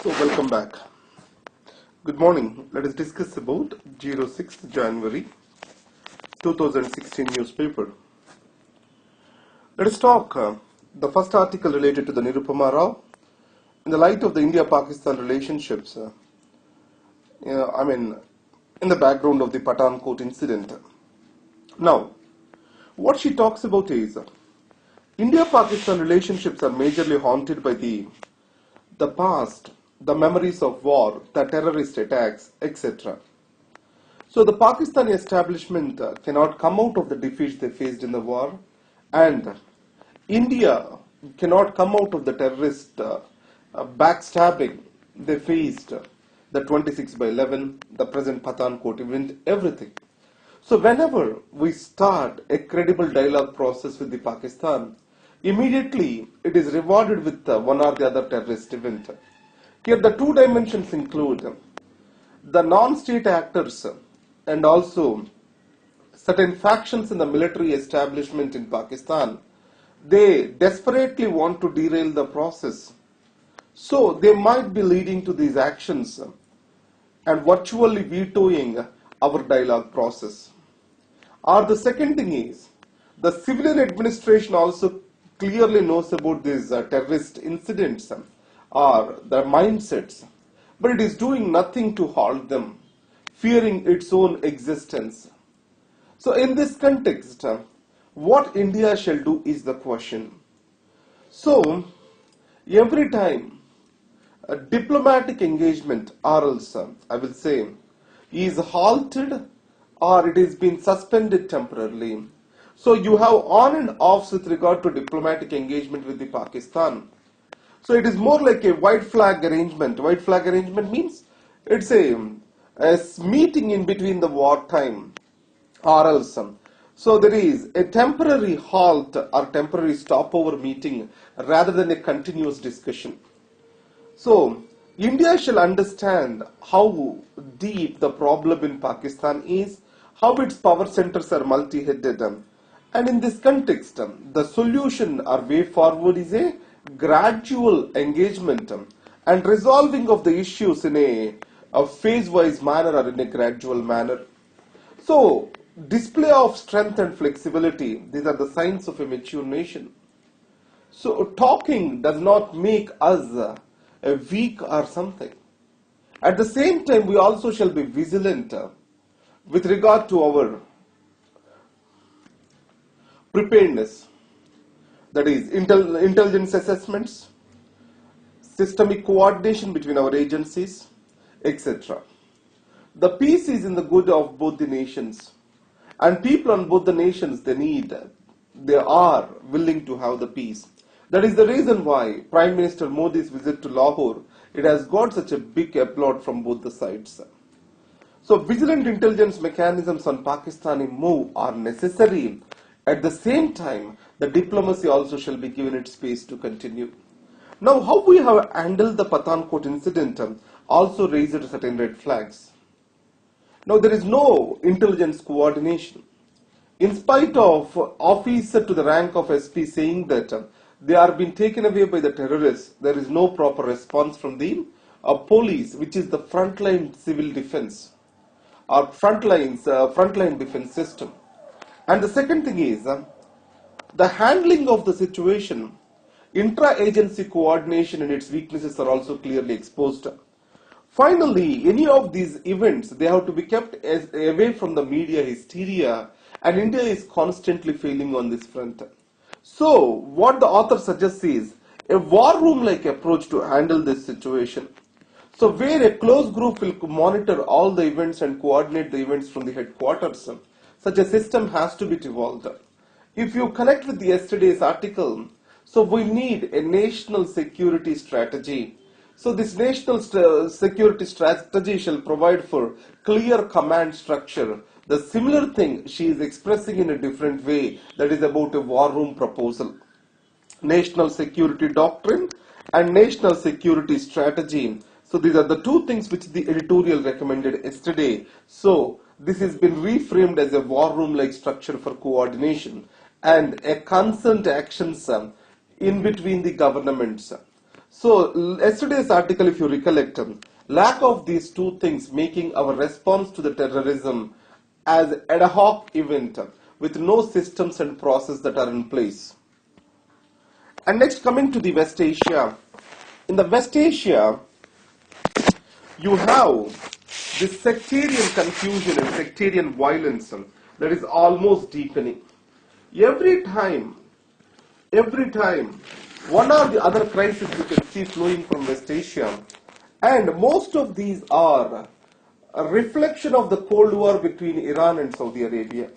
So welcome back. Good morning. Let us discuss about 06th January 2016 newspaper. Let us talk the first article related to the Nirupama Rao in the light of the India-Pakistan relationships. In the background of the Pathankot incident. Now, what she talks about is India-Pakistan relationships are majorly haunted by the past, the memories of war, the terrorist attacks, etc. So the Pakistani establishment cannot come out of the defeats they faced in the war, and India cannot come out of the terrorist backstabbing they faced, the 26/11, the present Pathankot event, everything. So whenever we start a credible dialogue process with the Pakistan, immediately it is rewarded with one or the other terrorist event. Here the two dimensions include the non-state actors and also certain factions in the military establishment in Pakistan. They desperately want to derail the process. So they might be leading to these actions and virtually vetoing our dialogue process. Or the second thing is, the civilian administration also clearly knows about these terrorist incidents or their mindsets, but it is doing nothing to halt them, fearing its own existence. So in this context, what India shall do is the question. So every time a diplomatic engagement, or else I will say, is halted or it is been suspended temporarily. So you have on and offs with regard to diplomatic engagement with the Pakistan. So it is more like a white flag arrangement. White flag arrangement means it's a meeting in between the wartime or else. So there is a temporary halt or temporary stopover meeting rather than a continuous discussion. So India shall understand how deep the problem in Pakistan is, how its power centers are multi-headed, and in this context, the solution or way forward is a gradual engagement and resolving of the issues in a phase-wise manner or in a gradual manner. So, display of strength and flexibility, these are the signs of a mature nation. So, talking does not make us a weak or something. At the same time, we also shall be vigilant with regard to our preparedness, that is intelligence assessments, systemic coordination between our agencies, etc. The peace is in the good of both the nations, and people on both the nations, they are willing to have the peace. That is the reason why Prime Minister Modi's visit to Lahore, it has got such a big applaud from both the sides. So vigilant intelligence mechanisms on Pakistani move are necessary. At the same time, the diplomacy also shall be given its space to continue. Now, how we have handled the Pathankot incident also raised certain red flags. Now, there is no intelligence coordination. In spite of officer to the rank of SP saying that they are being taken away by the terrorists, there is no proper response from the police, which is the frontline civil defense or frontline defense system. And the second thing is the handling of the situation, intra-agency coordination and its weaknesses are also clearly exposed. Finally, any of these events, they have to be kept away from the media hysteria, and India is constantly failing on this front. So, what the author suggests is a war room-like approach to handle this situation. So, where a close group will monitor all the events and coordinate the events from the headquarters, such a system has to be evolved. If you connect with yesterday's article, so we need a national security strategy. So this national security strategy shall provide for clear command structure. The similar thing she is expressing in a different way, that is about a war room proposal. National security doctrine and national security strategy. So these are the two things which the editorial recommended yesterday. So this has been reframed as a war room-like structure for coordination and a concerned actions in between the governments. So yesterday's article, if you recollect, lack of these two things making our response to the terrorism as ad hoc event with no systems and process that are in place. And next, coming to the West Asia. In the West Asia, you have this sectarian confusion and sectarian violence that is almost deepening. Every time, one or the other crisis you can see flowing from West Asia, and most of these are a reflection of the Cold War between Iran and Saudi Arabia.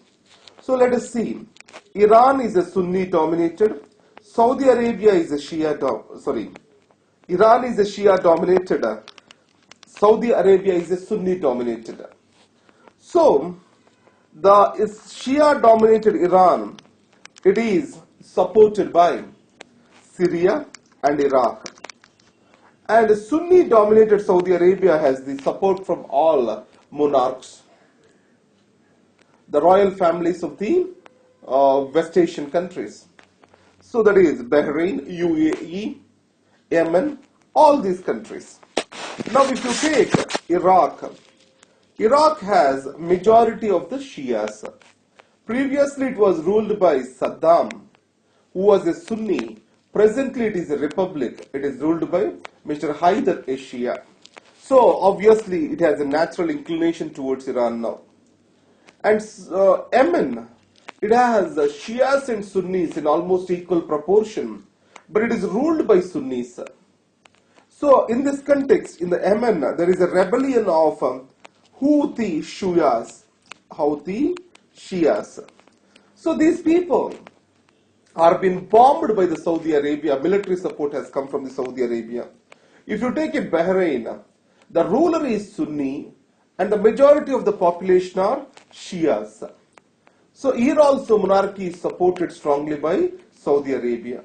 So let us see. Iran is a Sunni dominated. Saudi Arabia is a Shia Iran is a Shia dominated. Saudi Arabia is a Sunni dominated. So the Shia dominated Iran, it is supported by Syria and Iraq. And Sunni dominated Saudi Arabia has the support from all monarchs, the royal families of the West Asian countries. So that is Bahrain, UAE, Yemen, all these countries. Now if you take Iraq, Iraq has majority of the Shias. Previously it was ruled by Saddam, who was a Sunni. Presently it is a republic. It is ruled by Mr. Haider, a Shia. So obviously it has a natural inclination towards Iran now. And Yemen, it has Shias and Sunnis in almost equal proportion, but it is ruled by Sunnis. So in this context, in the Yemen, there is a rebellion of Houthi Shias. So these people are being bombed by the Saudi Arabia. Military support has come from the Saudi Arabia. If you take it Bahrain, the ruler is Sunni and the majority of the population are Shias. So here also monarchy is supported strongly by Saudi Arabia.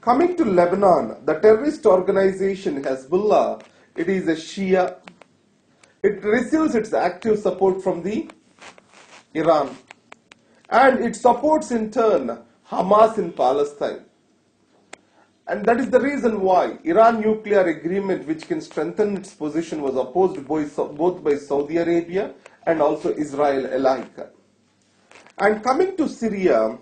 Coming to Lebanon, the terrorist organization Hezbollah, it is a Shia. It receives its active support from the Iran. And it supports in turn Hamas in Palestine. And that is the reason why Iran nuclear agreement, which can strengthen its position, was opposed both by Saudi Arabia and also Israel alike. And coming to Syria,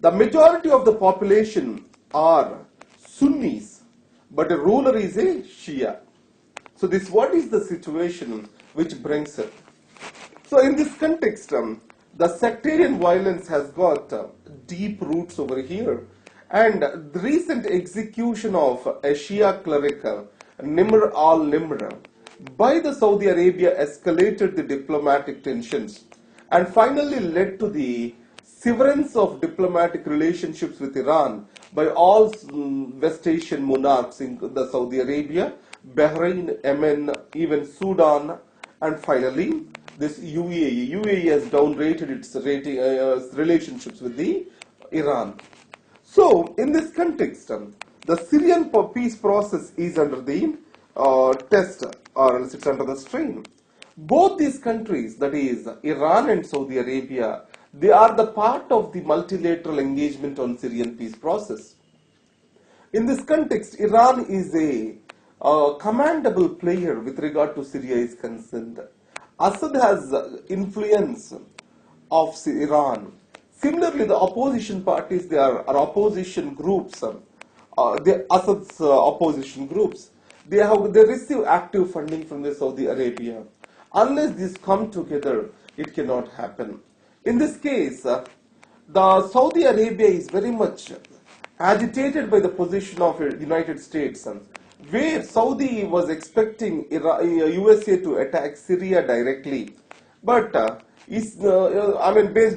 the majority of the population are Sunnis, but a ruler is a Shia. So what is the situation which brings it? So in this context, the sectarian violence has got deep roots over here. And the recent execution of a Shia cleric, Nimr al-Nimr, by the Saudi Arabia escalated the diplomatic tensions and finally led to the severance of diplomatic relationships with Iran by all West Asian monarchs in the Saudi Arabia, Bahrain, Yemen, even Sudan, and finally this UAE. UAE has downrated its relationships with the Iran. So in this context, the Syrian peace process is under the test, or else it's under the strain. Both these countries, that is Iran and Saudi Arabia, they are the part of the multilateral engagement on Syrian peace process. In this context, Iran is a commendable player with regard to Syria is concerned. Assad has influence of Iran. Similarly, the opposition parties, they are opposition groups, Assad's opposition groups. They receive active funding from the Saudi Arabia. Unless these come together, it cannot happen. In this case, the Saudi Arabia is very much agitated by the position of the United States, where Saudi was expecting USA to attack Syria directly. But based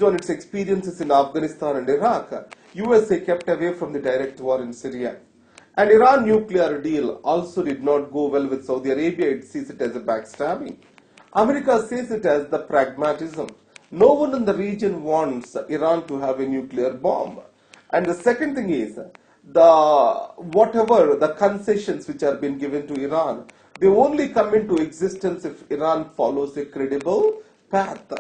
on its experiences in Afghanistan and Iraq, USA kept away from the direct war in Syria. And Iran nuclear deal also did not go well with Saudi Arabia. It sees it as a backstabbing. America sees it as the pragmatism. No one in the region wants Iran to have a nuclear bomb. And the second thing is, whatever the concessions which are being given to Iran, they only come into existence if Iran follows a credible path.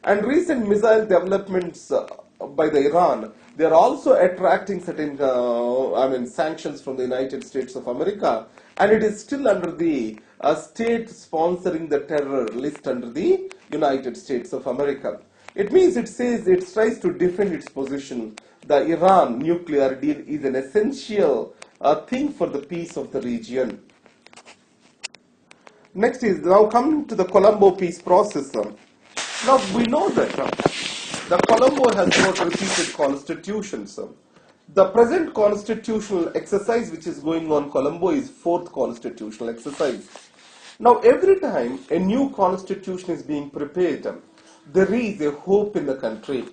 And recent missile developments by the Iran, they are also attracting certain sanctions from the United States of America, and it is still under the state sponsoring the terror list under the United States of America. It means it says it tries to defend its position. The Iran nuclear deal is an essential thing for the peace of the region. Next is now coming to the Colombo peace process. Now we know that the Colombo has got repeated constitutions. The present constitutional exercise which is going on Colombo is fourth constitutional exercise. Now every time a new constitution is being prepared, there is a hope in the country.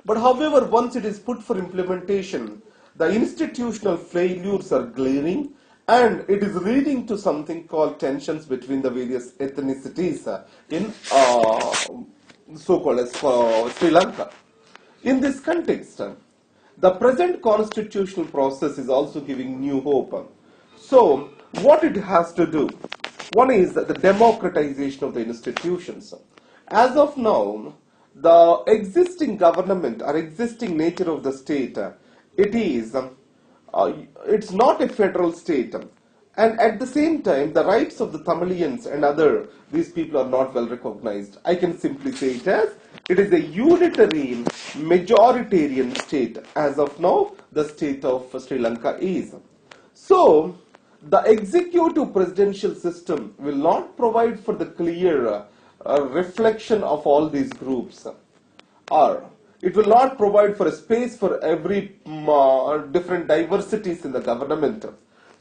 But however, once it is put for implementation, the institutional failures are glaring, and it is leading to something called tensions between the various ethnicities in so-called Sri Lanka. In this context, the present constitutional process is also giving new hope. So, what it has to do? One is the democratization of the institutions. As of now, the existing government or existing nature of the state, it's not a federal state, and at the same time the rights of the Tamilians and these people are not well recognized. I can simply say it is a unitary majoritarian state. As of now, the state of Sri Lanka is. So the executive presidential system will not provide for the clear reflection of all these groups, or it will not provide for a space for every different diversities in the government.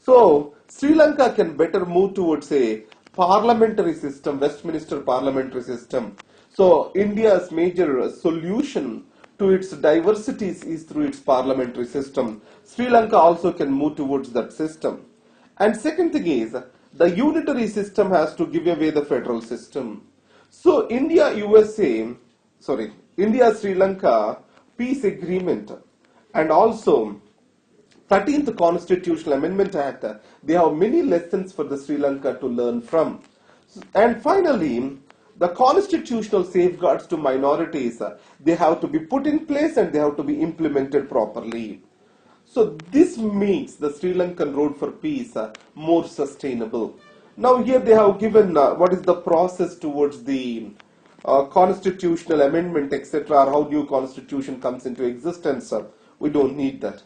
So Sri Lanka can better move towards a parliamentary system, Westminster parliamentary system. So India's major solution to its diversities is through its parliamentary system. Sri Lanka also can move towards that system. And second thing is, the unitary system has to give away the federal system. So India-Sri Lanka peace agreement and also 13th Constitutional Amendment Act, they have many lessons for the Sri Lanka to learn from. And finally, the constitutional safeguards to minorities, they have to be put in place and they have to be implemented properly. So this makes the Sri Lankan road for peace more sustainable. Now here they have given what is the process towards the constitutional amendment, etc., or how new constitution comes into existence. We don't need that.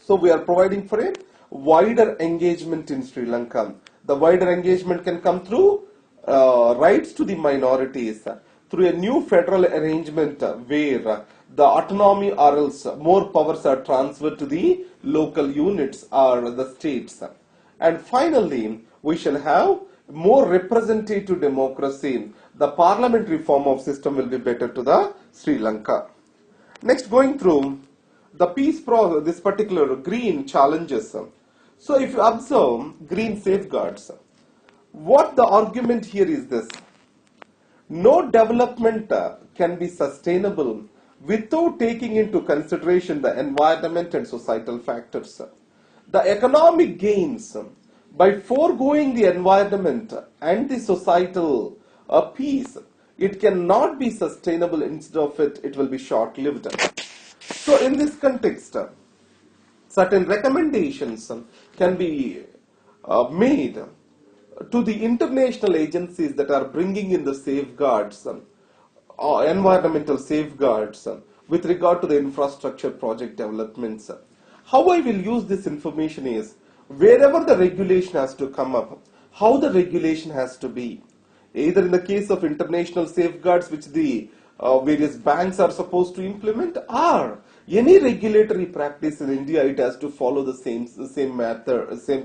So we are providing for a wider engagement in Sri Lanka. The wider engagement can come through rights to the minorities, through a new federal arrangement where the autonomy or else more powers are transferred to the local units or the states. And finally, we shall have more representative democracy. The parliamentary form of system will be better to the Sri Lanka. Next, going through the peace process, this particular green challenges. So if you observe green safeguards, what the argument here is this: no development can be sustainable without taking into consideration the environment and societal factors. The economic gains by foregoing the environment and the societal peace, it cannot be sustainable. Instead of it, it will be short-lived. So in this context, certain recommendations can be made to the international agencies that are bringing in the safeguards, environmental safeguards with regard to the infrastructure project developments. How I will use this information is, wherever the regulation has to come up, how the regulation has to be. Either in the case of international safeguards which the various banks are supposed to implement, or any regulatory practice in India, it has to follow the same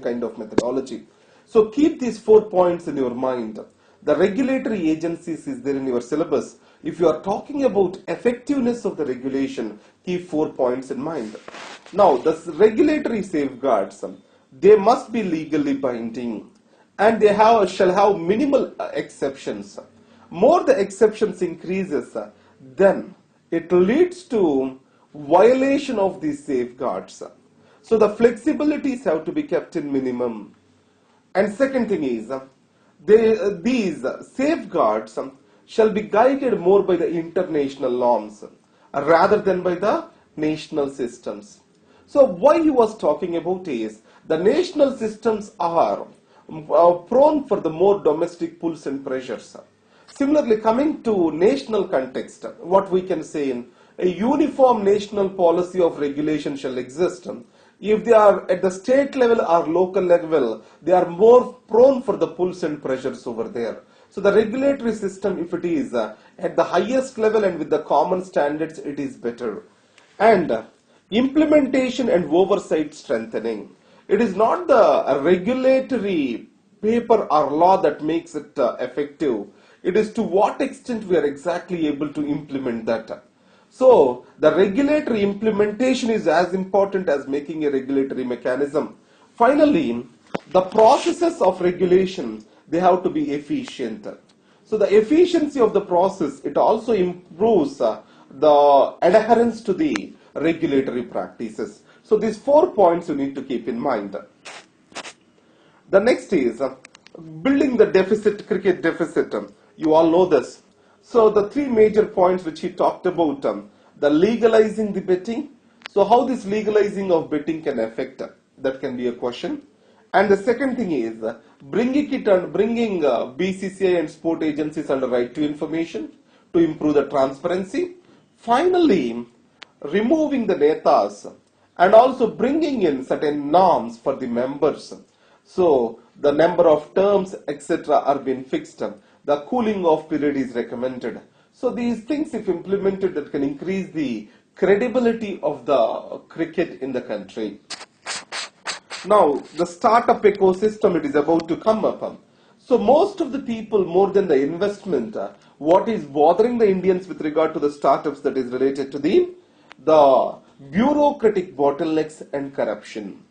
kind of methodology. So keep these 4 points in your mind. The regulatory agencies is there in your syllabus. If you are talking about effectiveness of the regulation, keep 4 points in mind. Now, the regulatory safeguards, they must be legally binding, and they shall have minimal exceptions. More the exceptions increases, then it leads to violation of these safeguards. So the flexibilities have to be kept in minimum. And second thing is, these safeguards shall be guided more by the international norms. rather than by the national systems. So why he was talking about is the national systems are prone for the more domestic pulls and pressures. Similarly, coming to national context, what we can say in a uniform national policy of regulation shall exist. If they are at the state level or local level, they are more prone for the pulls and pressures over there. So the regulatory system, if it is at the highest level and with the common standards, it is better. And implementation and oversight strengthening. It is not the regulatory paper or law that makes it effective. It is to what extent we are exactly able to implement that. So the regulatory implementation is as important as making a regulatory mechanism. Finally, the processes of regulation, they have to be efficient. So the efficiency of the process, it also improves the adherence to the regulatory practices. So these 4 points you need to keep in mind. The next is building the deficit, cricket deficit. You all know this. So the 3 major points which he talked about, the legalizing the betting. So how this legalizing of betting can affect, that can be a question. And the second thing is bringing BCCI and sport agencies under right to information to improve the transparency. Finally, removing the netas and also bringing in certain norms for the members. So the number of terms, etc. are being fixed. The cooling off period is recommended. So these things, if implemented, that can increase the credibility of the cricket in the country. Now, the startup ecosystem, it is about to come up. So most of the people, more than the investment, what is bothering the Indians with regard to the startups, that is related to the bureaucratic bottlenecks and corruption.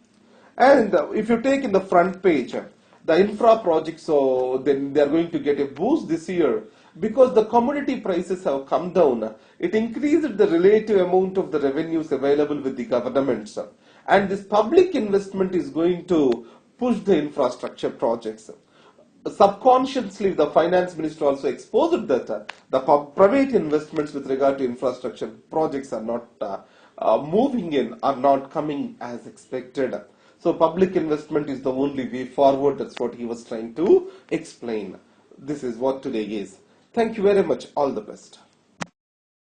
And if you take in the front page, the infra projects, so then they are going to get a boost this year because the commodity prices have come down. It increased the relative amount of the revenues available with the governments. And this public investment is going to push the infrastructure projects. Subconsciously, the finance minister also exposed that the private investments with regard to infrastructure projects are not moving in, are not coming as expected. So public investment is the only way forward. That's what he was trying to explain. This is what today is. Thank you very much. All the best.